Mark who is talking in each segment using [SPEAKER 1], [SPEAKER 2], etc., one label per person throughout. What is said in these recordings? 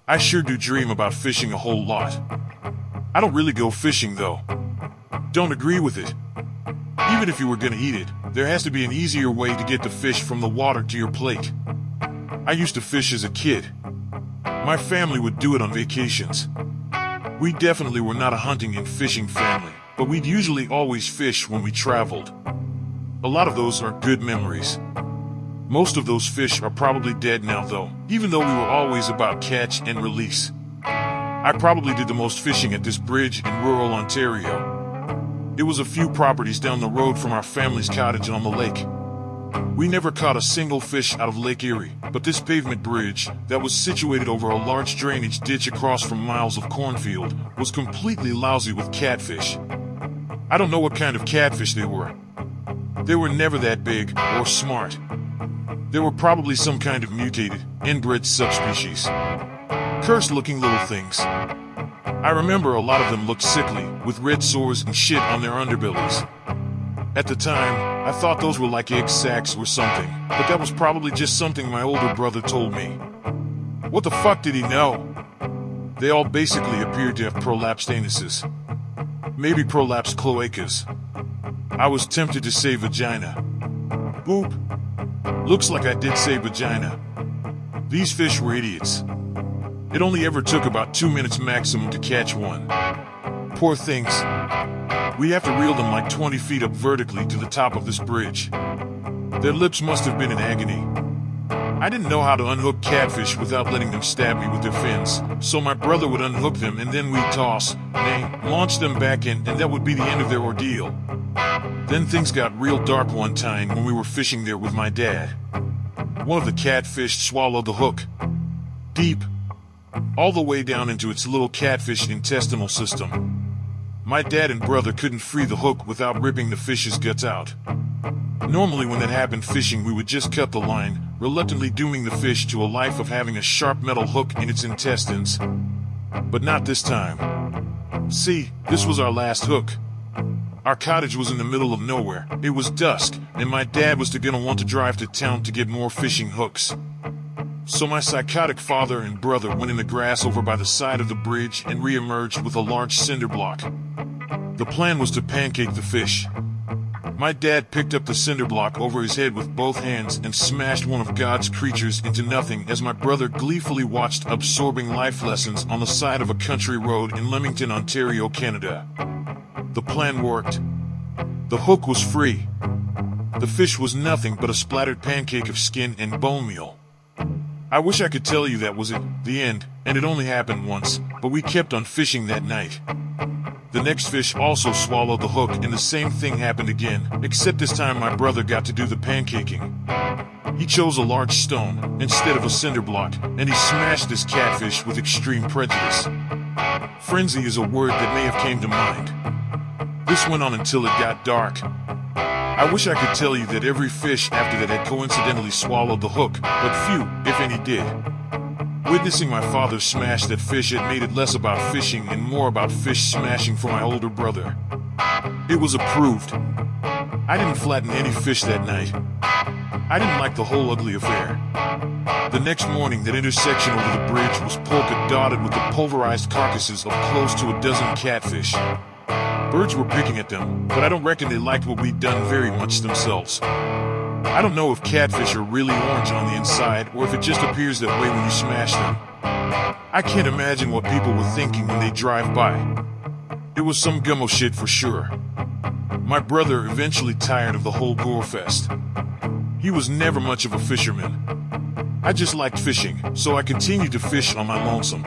[SPEAKER 1] I sure do dream about fishing a whole lot. I don't really go fishing though. Don't agree with it. Even if you were gonna eat it, there has to be an easier way to get the fish from the water to your plate. I used to fish as a kid. My family would do it on vacations. We definitely were not a hunting and fishing family, but we'd usually always fish when we traveled. A lot of those are good memories. Most of those fish are probably dead now though, even though we were always about catch and release. I probably did the most fishing at this bridge in rural Ontario. It was a few properties down the road from our family's cottage on the lake. We never caught a single fish out of Lake Erie, but this pavement bridge, that was situated over a large drainage ditch across from miles of cornfield, was completely lousy with catfish. I don't know what kind of catfish they were. They were never that big or smart. They were probably some kind of mutated, inbred subspecies. Cursed-looking little things. I remember a lot of them looked sickly, with red sores and shit on their underbellies. At the time, I thought those were like egg sacs or something, but that was probably just something my older brother told me. What the fuck did he know? They all basically appeared to have prolapsed anuses. Maybe prolapsed cloacas. I was tempted to say vagina. Boop. Looks like I did say vagina. These fish were idiots. It only ever took about 2 minutes maximum to catch one. Poor things. We have to reel them like 20 feet up vertically to the top of this bridge. Their lips must have been in agony. I didn't know how to unhook catfish without letting them stab me with their fins, so my brother would unhook them and then we'd toss, launch them back in, and that would be the end of their ordeal. Then things got real dark one time when we were fishing there with my dad. One of the catfish swallowed the hook. Deep. All the way down into its little catfish intestinal system. My dad and brother couldn't free the hook without ripping the fish's guts out. Normally when that happened fishing, we would just cut the line, reluctantly dooming the fish to a life of having a sharp metal hook in its intestines. But not this time. See, this was our last hook. Our cottage was in the middle of nowhere. It was dusk, and my dad was gonna want to drive to town to get more fishing hooks. So my psychotic father and brother went in the grass over by the side of the bridge and re-emerged with a large cinder block. The plan was to pancake the fish. My dad picked up the cinder block over his head with both hands and smashed one of God's creatures into nothing as my brother gleefully watched absorbing life lessons on the side of a country road in Leamington, Ontario, Canada. The plan worked. The hook was free. The fish was nothing but a splattered pancake of skin and bone meal. I wish I could tell you that was it, the end, and it only happened once, but we kept on fishing that night. The next fish also swallowed the hook and the same thing happened again, except this time my brother got to do the pancaking. He chose a large stone instead of a cinder block, and he smashed this catfish with extreme prejudice. Frenzy is a word that may have came to mind. This went on until it got dark. I wish I could tell you that every fish after that had coincidentally swallowed the hook, but few, if any, did. Witnessing my father smash that fish had made it less about fishing and more about fish smashing for my older brother. It was approved. I didn't flatten any fish that night. I didn't like the whole ugly affair. The next morning, that intersection over the bridge was polka-dotted with the pulverized carcasses of close to a dozen catfish. Birds were picking at them, but I don't reckon they liked what we'd done very much themselves. I don't know if catfish are really orange on the inside or if it just appears that way when you smash them. I can't imagine what people were thinking when they drive by. It was some gummo shit for sure. My brother eventually tired of the whole gore fest. He was never much of a fisherman. I just liked fishing, so I continued to fish on my lonesome.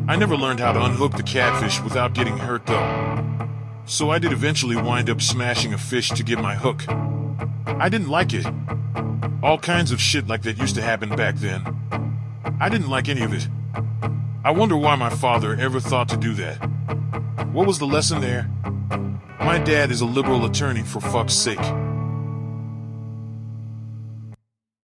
[SPEAKER 1] I never learned how to unhook the catfish without getting hurt though. So I did eventually wind up smashing a fish to get my hook. I didn't like it. All kinds of shit like that used to happen back then. I didn't like any of it. I wonder why my father ever thought to do that. What was the lesson there? My dad is a liberal attorney, for fuck's sake.